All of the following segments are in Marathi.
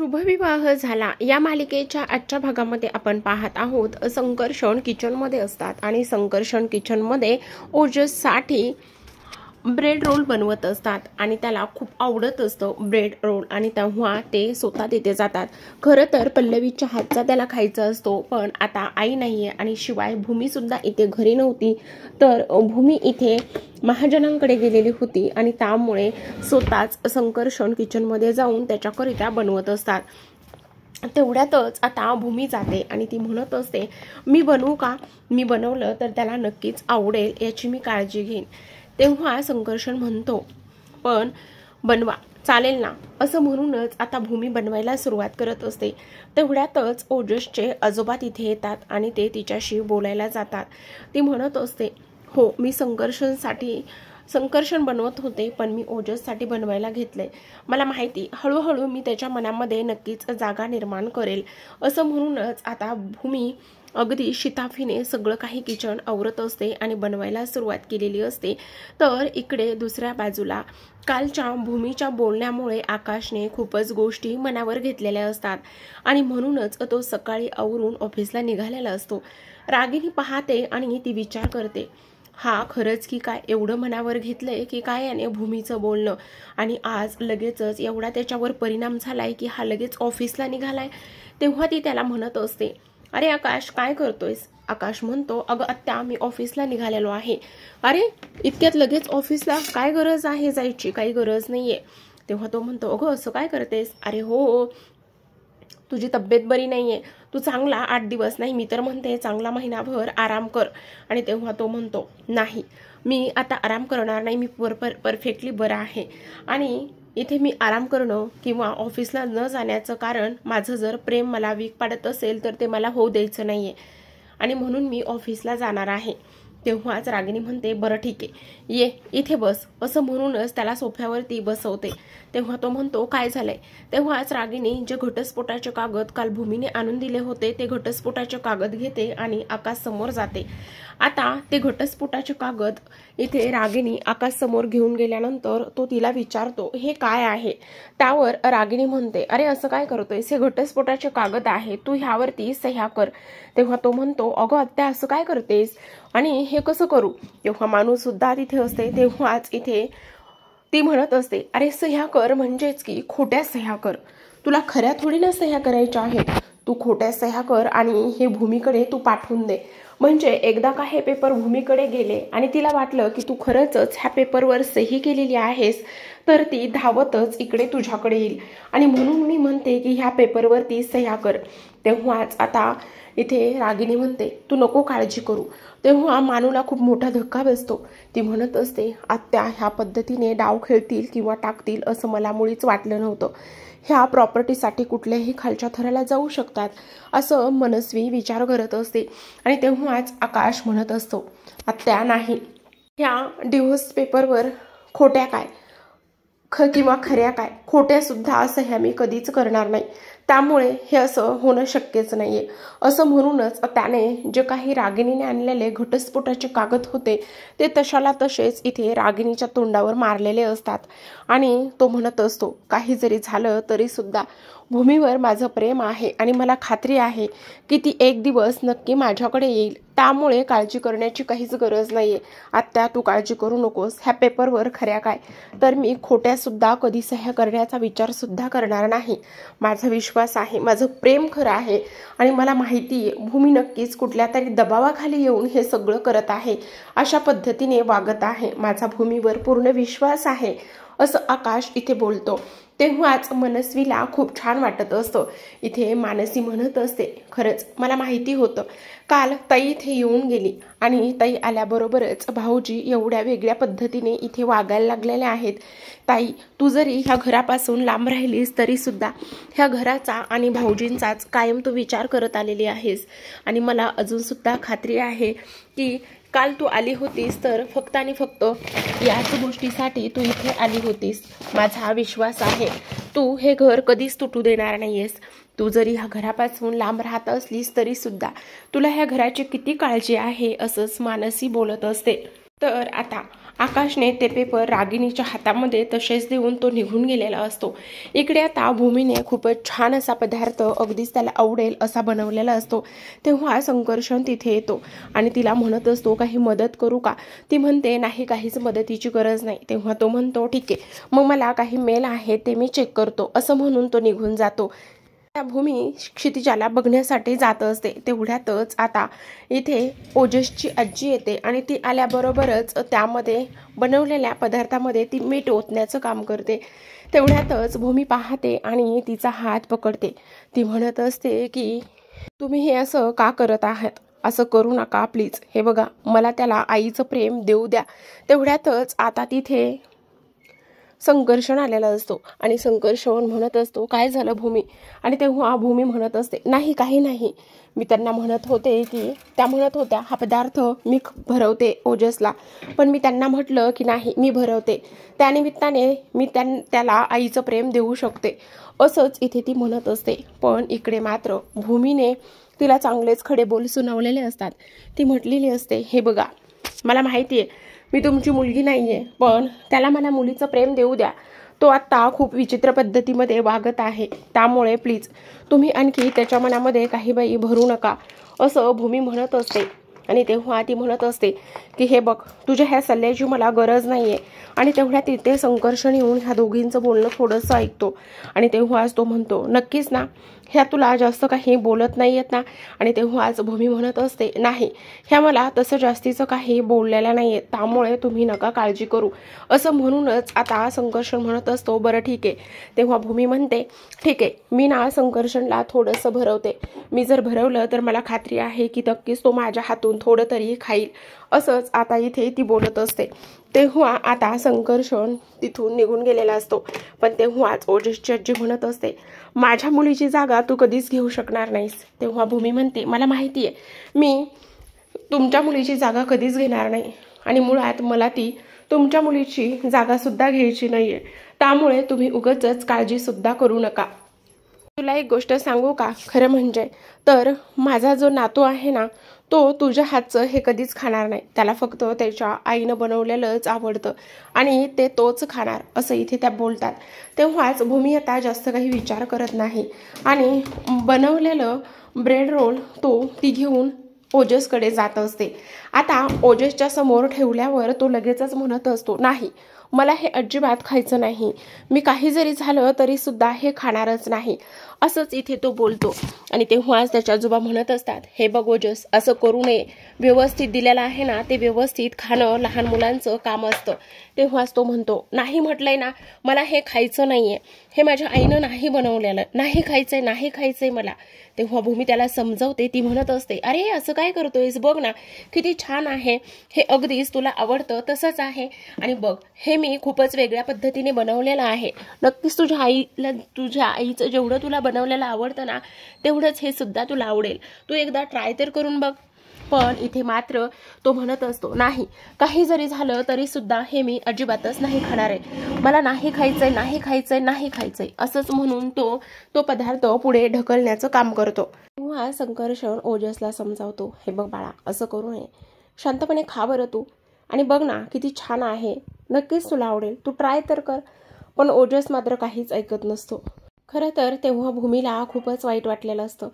शुभविवाह झाला या मालिकेच्या आजच्या भागामध्ये आपण पाहत आहोत संकर्षण किचनमध्ये असतात आणि संकर्षण किचनमध्ये ओजससाठी ब्रेड रोल बनवत असतात आणि त्याला खूप आवडत असतं ब्रेड रोल आणि तेव्हा ते स्वतः तिथे जातात। खरं तर पल्लवीच्या हातचा त्याला खायचा असतो, पण आता आई नाहीये आणि शिवाय भूमी सुद्धा इथे घरी नव्हती, तर भूमी इथे महाजनांकडे गेलेली होती आणि त्यामुळे स्वतःच संकर्षण किचनमध्ये जाऊन त्याच्याकरिता बनवत असतात। तेवढ्यातच आता भूमी जाते आणि ती म्हणत असते, मी बनवू का? मी बनवलं तर त्याला नक्कीच आवडेल याची मी काळजी घेईन। तेव्हा संकर्षण म्हणतो, पण बनवा चालेल ना, असं म्हणूनच आता भूमी बनवायला सुरुवात करत असते। तेवढ्यातच ओजसचे आजोबा तिथे येतात आणि ते तिच्याशी बोलायला जातात। ती म्हणत असते, हो मी संकर्षण बनवत होते, पण मी ओजससाठी बनवायला घेतले। मला माहिती हळूहळू मी त्याच्या मनामध्ये नक्कीच जागा निर्माण करेल। असं म्हणूनच आता भूमी अगदी शिताफीने सगळं काही किचन आवरत असते आणि बनवायला सुरुवात केलेली असते। तर इकडे दुसऱ्या बाजूला कालच्या भूमीच्या बोलण्यामुळे आकाशने खूपच गोष्टी मनावर घेतलेल्या असतात आणि म्हणूनच तो सकाळी आवरून ऑफिसला निघालेला असतो। रागिनी पाहते आणि ती विचार करते, हा खरंच की काय एवढं मनावर घेतलंय की काय याने भूमीचं बोलणं, आणि आज लगेचच एवढा त्याच्यावर परिणाम झालाय की हा लगेच ऑफिसला निघालाय। तेव्हा ती त्याला म्हणत असते, अरे आकाश काय करतोयस? आकाश म्हणतो, अगं आत्या मी ऑफिसला निघालेलो आहे। अरे इतक्यात लगेच ऑफिसला? काय गरज आहे जायची? काही गरज नाहीये। तेव्हा तो म्हणतो, अगं असं काय करतेस? अरे हो, तुझी तब्येत बरी नाहीये, तू चांगला 8 दिवस नाही मी तर म्हणते चांगला महिनाभर आराम कर। आणि तेव्हा तो म्हणतो, नाही मी आता आराम करणार नाही, मी परफेक्टली बरा आहे आणि इथे मी आराम करणं किंवा ऑफिसला न जाण्याचं कारण माझं जर प्रेम मला वीक पाडत असेल तर ते मला होऊ द्यायचं नाहीये आणि म्हणून मी ऑफिसला जाणार आहे। तेव्हाच रागिनी म्हणते, बरं ठीक आहे ये इथे बस, असं म्हणूनच त्याला सोफ्यावरती बसवते। तेव्हा तो म्हणतो, काय झालंय? तेव्हाच रागिनी जे घटस्फोटाचे कागद काल भूमीने आणून दिले होते ते घटस्फोटाचे कागद घेते आणि आकाश समोर जाते। आता ते घटस्फोटाचे कागद इथे रागिनी आकाश समोर घेऊन गेल्यानंतर तो तिला विचारतो, हे काय आहे? त्यावर रागिनी म्हणते, अरे असं काय करतोयस? हे घटस्फोटाचे कागद आहे, तू ह्यावरती सह्या कर। तेव्हा तो म्हणतो, अगं आत्या असं काय करतेस आणि हे कसं करू? तेव्हा माणूस सुद्धा तिथे असते। तेव्हाच इथे ती म्हणत असते, अरे सह्या कर म्हणजेच की खोट्या सह्या कर, तुला खऱ्या थोडी ना सह्या करायच्या आहेत, तू खोट्या सह्या कर आणि हे भूमीकडे तू पाठवून दे। म्हणजे एकदा का हे पेपर भूमीकडे गेले आणि तिला वाटलं की तू खरंच ह्या पेपरवर सही केलेली आहेस तर ती धावतच इकडे तुझ्याकडे येईल आणि म्हणून मी म्हणते की ह्या पेपरवरती सह्या कर। तेव्हाच आता इथे रागिनी म्हणते, तू नको काळजी करू। तेव्हा मानूला खूप मोठा धक्का बसतो। ती म्हणत असते, आत्या ह्या पद्धतीने डाव खेळतील किंवा टाकतील असं मला मुळीच वाटलं नव्हतं, ह्या प्रॉपर्टीसाठी कुठल्याही खालच्या थराला जाऊ शकतात असं मनस्वी विचार करत असते। आणि तेव्हाच आकाश म्हणत असतो, आत्या नाही, ह्या डिव्होर्स पेपरवर खोट्या काय किंवा खऱ्या काय, खोट्या सुद्धा असं ह्या मी कधीच करणार नाही, त्यामुळे हे असं होणं शक्यच नाहीये। असं म्हणूनच त्याने जे काही रागिनीने आणलेले घटस्फोटाचे कागद होते ते तशाला तसेच इथे रागिनीच्या तोंडावर मारलेले असतात आणि तो म्हणत असतो, काही जरी झालं तरी सुद्धा भूमीवर माझं प्रेम आहे आणि मला खात्री आहे की ती एक दिवस नक्की माझ्याकडे येईल, त्यामुळे काळजी करण्याची काहीच गरज नाहीये। आत्या तू काळजी करू नकोस, ह्या पेपरवर खऱ्या काय तर मी खोट्या सुद्धा कधी सह्या करण्याचा विचार सुद्धा करणार नाही। माझा विश्वास आहे, माझं प्रेम खरं आहे आणि मला माहिती आहे भूमी नक्कीच कुठल्या तरी दबावाखाली येऊन हे सगळं करत आहे, अशा पद्धतीने वागत आहे, माझा भूमीवर पूर्ण विश्वास आहे, असं आकाश इथे बोलतो। तेव्हाच मनस्वीला खूप छान वाटत असतं। इथे मानसी म्हणत असते, खरंच मला माहिती होतं, काल ताई इथे येऊन गेली आणि ताई आल्याबरोबरच भाऊजी एवढ्या वेगळ्या पद्धतीने इथे वागायला लागलेले आहेत। ताई तू जरी ह्या घरापासून लांब राहिलीस तरी सुद्धा ह्या घराचा आणि भाऊजींचाच कायम तू विचार करत आलेली आहेस आणि मला अजून सुद्धा खात्री आहे की काल तू आली होतीस तर फक्त आणि फक्त याच गोष्टीसाठी तू इथे आली होतीस। माझा हा विश्वास आहे, तू हे घर कधीच तुटू देणार नाहीयेस। तू जरी ह्या घरापासून लांब राहत असलीस तरी सुद्धा तुला ह्या घराची किती काळजी आहे असंच मानसी बोलत असते। तर आता आकाशने ते पेपर रागिणीच्या हातामध्ये तसेच देऊन तो निघून गेलेला असतो। इकडे आता भूमीने खूपच छान असा पदार्थ अगदीच त्याला आवडेल असा बनवलेला असतो। तेव्हा संकर्षण तिथे येतो आणि तिला म्हणत असतो काही मदत करू का? ती म्हणते नाही, काहीच मदतीची गरज नाही। तेव्हा तो म्हणतो ठीक आहे, मग मला काही मेल आहे ते मी चेक करतो, असं म्हणून तो निघून जातो। भूमी क्षितिजाला बघण्यासाठी जात असते। तेवढ्यातच आता इथे ओजसची आजी येते आणि ती आल्याबरोबरच त्यामध्ये बनवलेल्या पदार्थामध्ये ती मीठ ओतण्याचं काम करते। तेवढ्यातच भूमी पाहते आणि तिचा हात पकडते। ती म्हणत असते की तुम्ही हे असं का करत आहात? असं करू नका प्लीज, हे बघा मला त्याला आईचं प्रेम देऊ द्या। तेवढ्यातच आता तिथे संकर्षण आलेला असतो आणि संकर्षण म्हणत असतो काय झालं भूमी? आणि तेव्हा भूमी म्हणत असते नाही, काही नाही, मी त्यांना म्हणत होते की त्या म्हणत होत्या हा पदार्थ मी भरवते ओजसला, पण मी त्यांना म्हटलं की नाही मी भरवते, त्यानिमित्ताने मी त्याला आईचं प्रेम देऊ शकते, असंच इथे ती म्हणत असते। पण इकडे मात्र भूमीने तिला चांगलेच खडे बोल सुनावलेले असतात। ती म्हटलेली असते हे बघा मला माहिती आहे मी तुमची मुलगी नाहीये, पण त्याला मला मुलीचं प्रेम देऊ द्या, तो आत्ता खूप विचित्र पद्धतीमध्ये वागत आहे, त्यामुळे प्लीज तुम्ही आणखी त्याच्या मनामध्ये काही बाई भरू नका, असं भूमी म्हणत असते। आणि तेव्हा ती म्हणत असते की हे बघ तुझ्या ह्या सल्ल्याची मला गरज नाहीये। आणि तेवढ्या तिथे संकर्षण येऊन ह्या दोघींचं बोलणं थोडंसं ऐकतो आणि तेव्हाच तो म्हणतो नक्कीच ना, ह्या तुला जास्त काही बोलत नाहीयेत ना? आणि तेव्हाच भूमी म्हणत असते नाही, ह्या मला तसं जास्तीचं काही बोललेलं नाहीये, त्यामुळे तुम्ही नका काळजी करू, असं म्हणूनच आता संकर्षण म्हणत असतो बरं ठीक आहे। तेव्हा भूमी म्हणते ठीक आहे, मी ना संकर्षणला थोडंसं भरवते, मी जर भरवलं तर मला खात्री आहे की नक्कीच तो माझ्या हातून थोडं तरी खाईल, असंच आता इथे ती बोलत असते। तेव्हा आता संकर्षण तिथून निघून गेलेला असतो। पण तेव्हाच ओजसची आजी म्हणत असते माझ्या मुलीची जागा तू कधीच घेऊ शकणार नाहीस। तेव्हा भूमी म्हणते मला माहिती आहे मी तुमच्या मुलीची जागा कधीच घेणार नाही, आणि मुळात मला ती तुमच्या मुलीची जागा सुद्धा घ्यायची नाहीये, त्यामुळे तुम्ही उगाचच काळजी सुद्धा करू नका। तुला एक गोष्ट सांगू का? खरं म्हणजे तर माझा जो नातू आहे ना, तो तुझ्या हातचं हे कधीच खाणार नाही, त्याला फक्त त्याच्या आईनं बनवलेलंच आवडतं आणि ते तोच खाणार, असं इथे त्या बोलतात। तेव्हाच भूमी आता जास्त काही विचार करत नाही आणि बनवलेलं ब्रेड रोल ती घेऊन ओजसकडे जात असते। आता ओजसच्या समोर ठेवल्यावर तो लगेचच म्हणत असतो नाही, मला हे अजिबात खायचं नाही, मी काही जरी झालं तरी सुद्धा हे खाणारच नाही, असंच इथे तो बोलतो। आणि तेव्हाच त्याच्या आजोबा म्हणत असतात हे बघ ओजस, असं करू नये, व्यवस्थित दिलेलं आहे ना ते व्यवस्थित खाणं लहान मुलांचं काम असतं। तेव्हाच तो म्हणतो नाही म्हटलंय ना, मला हे खायचं नाहीये, हे माझ्या आईनं नाही बनवलेलं, नाही खायचंय, नाही खायचंय मला। तेव्हा भूमी त्याला समजवते, ती म्हणत असते अरे असं काय करतोयस, बघ ना किती छान आहे, हे अगदीच तुला आवडतं तसंच आहे, आणि बघ हे मी खूपच वेगळ्या पद्धतीने बनवलेलं आहे, नक्कीच तुझ्या आईचं जेवढं तुला बनवलेलं आवडतं ना तेवढंच हे सुद्धा तुला आवडेल, तू एकदा ट्राय तर करून बघ। पण इथे मात्र तो म्हणत असतो नाही, काही जरी झालं तरी सुद्धा हे मी अजिबातच नाही खाणार आहे, मला नाही खायचंय, नाही खायचंय, नाही खायचंय, असंच म्हणून तो पदार्थ पुढे ढकलण्याचं काम करतो। तेव्हा संकर्षण ओजसला समजावतो हे बघ बाळा, असं करू नये, शांतपणे खा बरं तू, आणि बघ ना किती छान आहे, नक्कीच तुला आवडेल, तू ट्राय तर कर। पण ओजस मात्र काहीच ऐकत नसतो। खरं तर तेव्हा भूमीला खूपच वाईट वाटलेलं असतं,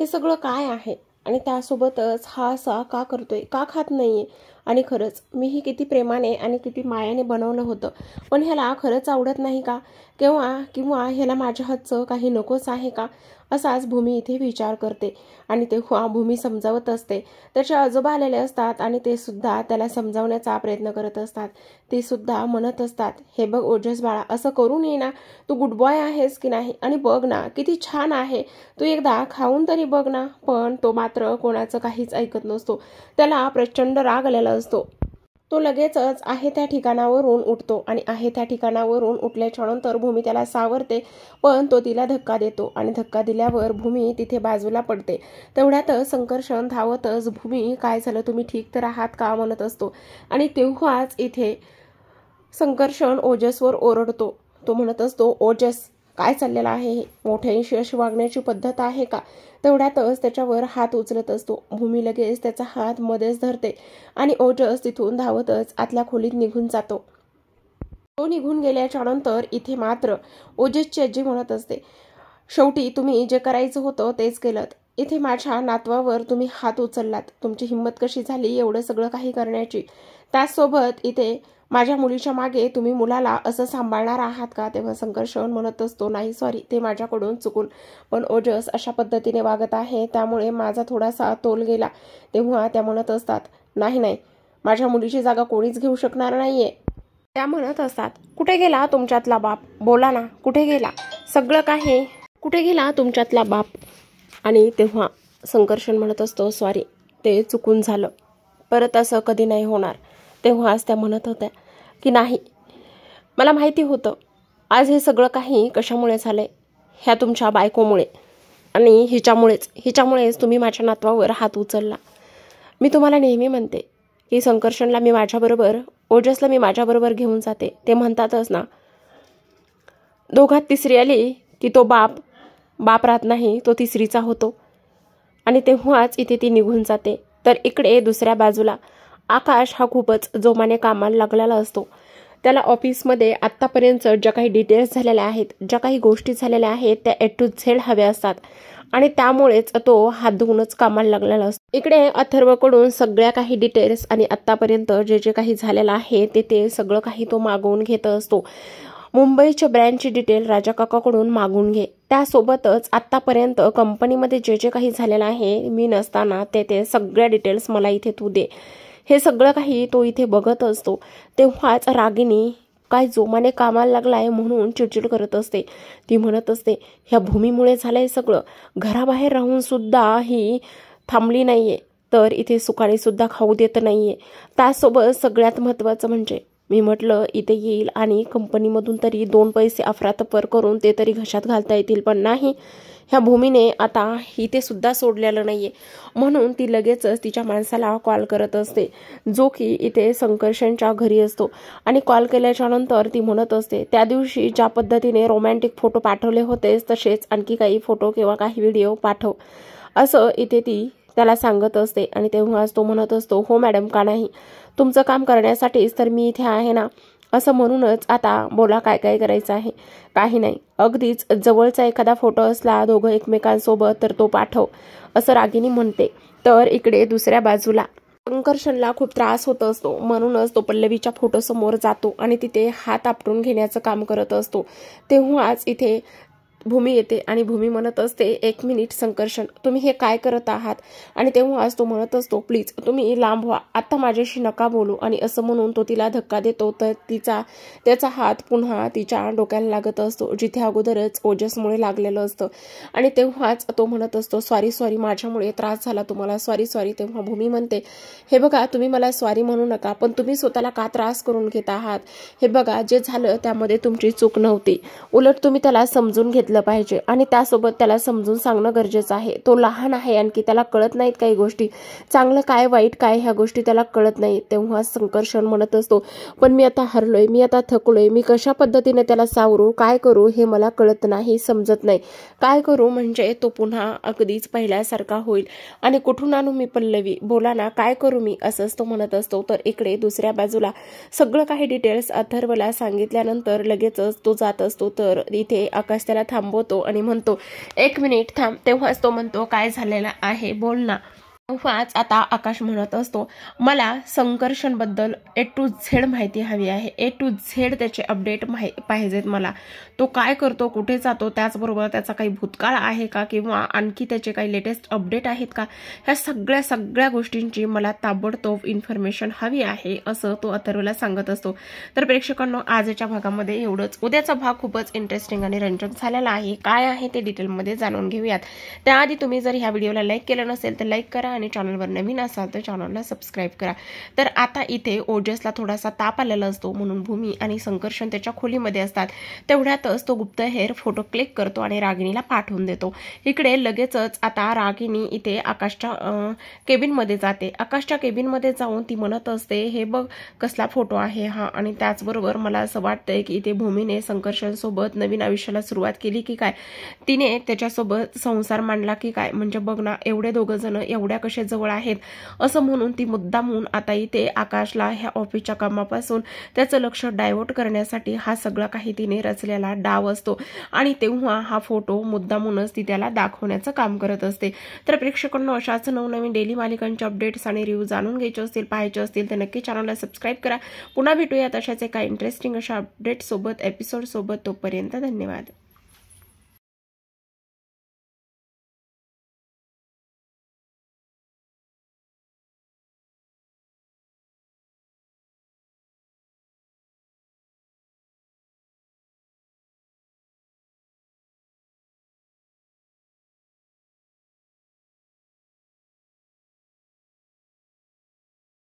हे सगळं काय आहे आणि त्यासोबतच हा असा का करतोय, का खात नाहीये, आणि खरंच मीही किती प्रेमाने आणि किती मायाने बनवलं होतं, पण ह्याला खरंच आवडत नाही का, किंवा ह्याला माझ्या हातचं काही नकोच आहे का, असाच भूमी इथे विचार करते। आणि तेव्हा भूमी समजावत असते, त्याचे आजोबा आलेले असतात आणि ते सुद्धा त्याला समजावण्याचा प्रयत्न करत असतात। ते सुद्धा म्हणत असतात हे बघ ओजस बाळा, असं करू नये ना, तू गुड बॉय आहेस की नाही, आणि बघ ना किती छान आहे, तू एकदा खाऊन तरी बघ ना। पण तो मात्र कोणाचं काहीच ऐकत नसतो, त्याला प्रचंड राग आलेला असतो। तो लगेचच आहे त्या ठिकाणावरून उठतो आणि आहे त्या ठिकाणावरून उठल्याच्या नंतर भूमी त्याला सावरते, पण तो तिला धक्का देतो आणि धक्का दिल्यावर भूमी तिथे बाजूला पडते। तेवढ्यातच संकर्षण धावतच भूमी काय झालं, तुम्ही ठीक तर आहात का म्हणत असतो, आणि तेव्हाच इथे संकर्षण ओजसवर ओरडतो। तो म्हणत असतो ओजस काय चाललेलं आहे? मोठ्यांशी अशी वागण्याची पद्धत आहे का? तेवढ्यातच त्याच्यावर हात उचलत असतो. भूमी लगेच त्याचा हात मध्येच धरते आणि ओजस तिथून धावतच आतल्या खोलीत निघून जातो. तो निघून गेल्याच्या नंतर इथे मात्र ओजसची आजी म्हणत असते, शेवटी तुम्ही जे करायचं होतं तेच केलं. इथे माझ्या नातवावर तुम्ही हात उचललात. तुमची हिंमत कशी झाली एवढं सगळं काही करण्याची? त्याचसोबत इथे माझ्या मुलीच्या मागे तुम्ही मुलाला असं सांभाळणार आहात का? तेव्हा संकर्षण म्हणत असतो, नाही सॉरी, ते माझ्याकडून चुकून, पण ओजस अशा पद्धतीने वागत आहे त्यामुळे माझा थोडासा तोल गेला. तेव्हा त्या म्हणत असतात, नाही नाही, माझ्या मुलीची जागा कोणीच घेऊ शकणार नाहीये. त्या म्हणत असतात, कुठे गेला तुमच्यातला बाप? बोला ना, कुठे गेला? सगळं काही कुठे गेला तुमच्यातला बाप? आणि तेव्हा संकर्षण म्हणत असतो, सॉरी, ते चुकून झालं, परत असं कधी नाही होणार. तेव्हाच त्या म्हणत होत्या की नाही, मला माहिती होतं आज हे सगळं काही कशामुळे झालंय, ह्या तुमच्या बायकोमुळे आणि हिच्यामुळेच तुम्ही माझ्या नातवावर हात उचलला. मी तुम्हाला नेहमी म्हणते की संकर्षणला मी माझ्याबरोबर, ओजसला मी माझ्याबरोबर घेऊन जाते. ते म्हणतातच ना, दोघात तिसरी आली की तो बाप राहत नाही, तो तिसरीचा होतो. आणि तेव्हाच इथे ती निघून जाते. तर इकडे दुसऱ्या बाजूला आकाश हा खूपच जोमाने कामाला लागलेला असतो. त्याला ऑफिसमध्ये आत्तापर्यंत ज्या काही डिटेल्स झालेल्या आहेत, ज्या काही गोष्टी झालेल्या आहेत त्या A to Z हव्या असतात आणि त्यामुळेच तो हात धुवूनच कामाला लागलेला असतो. इकडे अथर्वकडून सगळ्या काही डिटेल्स आणि आत्तापर्यंत जे काही झालेलं आहे ते सगळं काही तो मागवून घेत असतो. मुंबईच्या ब्रँचची डिटेल राजा काकाकडून मागून घे. त्यासोबतच आत्तापर्यंत कंपनीमध्ये जे काही झालेलं आहे मी नसताना ते सगळ्या डिटेल्स मला इथे तू दे. हे सगळं काही तो इथे बघत असतो. तेव्हाच रागिनी काय जोमाने कामाला लागलाय म्हणून चिडचिड करत असते. ती म्हणत असते, ह्या भूमीमुळे झालंय सगळं. घराबाहेर राहून सुद्धा ही थांबली नाहीये, तर इथे सुखाने सुद्धा खाऊ देत नाहीये. त्यासोबत सगळ्यात महत्त्वाचं म्हणजे मी म्हटलं इथे येईल आणि कंपनीमधून तरी 2 पैसे अफरातफर करून ते तरी घशात घालता येतील, पण नाही, ह्या भूमीने आता इथे सुद्धा सोडलेलं नाहीये. म्हणून ती लगेचच तिच्या माणसाला कॉल करत असते, जो की इथे संकर्षणच्या घरी असतो. आणि कॉल केल्याच्या नंतर ती म्हणत असते, त्या दिवशी ज्या पद्धतीने रोमॅन्टिक फोटो पाठवले होतेस तसेच आणखी काही फोटो किंवा काही व्हिडिओ पाठव, असं इथे ती त्याला सांगत असते. आणि तेव्हाच तो म्हणत असतो, हो मॅडम, का नाही, तुमचं काम करण्यासाठीच तर मी इथे आहे ना. असं म्हणूनच आता बोला काय काय करायचं आहे. काही नाही, अगदीच जवळचा एखादा फोटो असला दोघं एकमेकांसोबत तर तो पाठव, असं रागिनी म्हणते. तर इकडे दुसऱ्या बाजूला संकर्षणला खूप त्रास होत असतो. म्हणूनच तो पल्लवीच्या फोटोसमोर जातो आणि तिथे हात आपटून घेण्याचं काम करत असतो. तेव्हाच इथे भूमी येते आणि भूमी म्हणत असते, 1 मिनिट संकर्षण, तुम्ही हे काय करत आहात? आणि तेव्हाच तो म्हणत असतो, प्लीज तुम्ही लांब व्हा, आता माझ्याशी नका बोलू. आणि असं म्हणून तो तिला धक्का देतो. तर त्याचा हात पुन्हा तिच्या डोक्याला लागत असतो, जिथे अगोदरच ओजसमुळे लागलेलं असतं. आणि तेव्हाच तो म्हणत असतो, सॉरी, माझ्यामुळे त्रास झाला तुम्हाला, सॉरी. तेव्हा भूमी म्हणते, हे बघा, तुम्ही मला सॉरी म्हणू नका, पण तुम्ही स्वतःला का त्रास करून घेत आहात? हे बघा, जे झालं त्यामध्ये तुमची चूक नव्हती. उलट तुम्ही त्याला समजून घेतलं पाहिजे आणि त्यासोबत त्याला समजून सांगणं गरजेचं आहे. तो लहान आहे, आणखी त्याला कळत नाहीत काही गोष्टी, चांगलं काय वाईट काय ह्या गोष्टी त्याला कळत नाही. तेव्हा संकर्षण म्हणत असतो, पण मी आता हरलोय, मी आता थकलोय, मी कशा पद्धतीने त्याला सावरू, काय करू हे मला कळत नाही, समजत नाही. काय करू म्हणजे तो पुन्हा अगदीच पहिल्यासारखा होईल. आणि कुठून आणू मी पल्लवी, बोला ना, काय करू मी, असंच तो म्हणत असतो. तर इकडे दुसऱ्या बाजूला सगळं काही डिटेल्स अथर्वला सांगितल्यानंतर लगेचच तो जात असतो. तर इथे आकाश त्याला थांबवतो आणि म्हणतो, 1 मिनिट थांब. तेव्हाच तो म्हणतो, काय झालेलं आहे बोल ना. तेव्हाच आता आकाश म्हणत असतो, मला संकर्षणबद्दल A to Z माहिती हवी आहे. A to Z त्याचे अपडेट पाहिजेत मला. तो काय करतो, कुठे जातो, त्याचबरोबर त्याचा काही भूतकाळ आहे का किंवा आणखी त्याचे काही लेटेस्ट अपडेट आहेत का, ह्या सगळ्या गोष्टींची मला ताबडतोब इन्फॉर्मेशन हवी आहे, असं तो अथर्वला सांगत असतो. तर प्रेक्षकांनो, आजच्या भागामध्ये एवढंच. उद्याचा भाग खूपच इंटरेस्टिंग आणि रंजक झालेला आहे. काय आहे ते डिटेलमध्ये जाणून घेऊयात. त्याआधी तुम्ही जर ह्या व्हिडिओला लाईक केलं नसेल तर लाईक करा आणि चॅनलवर नवीन असाल तर चॅनलला सबस्क्राईब करा। तर आता इथे ओजसला थोडासा ताप आलेला असतो म्हणून भूमी आणि संकर्षण त्याच्या खोलीमध्ये असतात। तेवढ्यातच तो गुप्तहेर फोटो क्लिक करतो आणि रागिणीला पाठवून देतो। इकडे लगेचच आता रागिणी इथे आकाशच्या केबिनमध्ये जाते। आकाशच्या केबिनमध्ये जाऊन ती म्हणत असते, हे बघ कसला फोटो आहे हा, आणि त्याचबरोबर मला असं वाटतंय की इथे भूमीने संकर्षण सोबत नवीन आयुष्याला सुरुवात केली की काय, तिने त्याच्यासोबत संसार मांडला की काय, म्हणजे बघ ना एवढे दोघं जण एवढ्या कसे जवळ आहेत असं म्हणून ती मुद्दामून आता इथे आकाशला ह्या ऑफिसच्या कामापासून त्याचं लक्ष डायव्हर्ट करण्यासाठी हा सगळा काही तिने रचलेला डाव असतो आणि तेव्हा हा फोटो मुद्दामूनच ती त्याला दाखवण्याचं काम करत असते। तर प्रेक्षकांना अशाच नवनवीन डेली मालिकांचे अपडेट्स आणि रिव्ह्यू जाणून घ्यायचे असतील, पाहायचे असतील तर नक्की चॅनलला सबस्क्राईब करा। पुन्हा भेटूयात अशाच एका इंटरेस्टिंग अशा अपडेट सोबत, एपिसोड सोबत। तोपर्यंत धन्यवाद।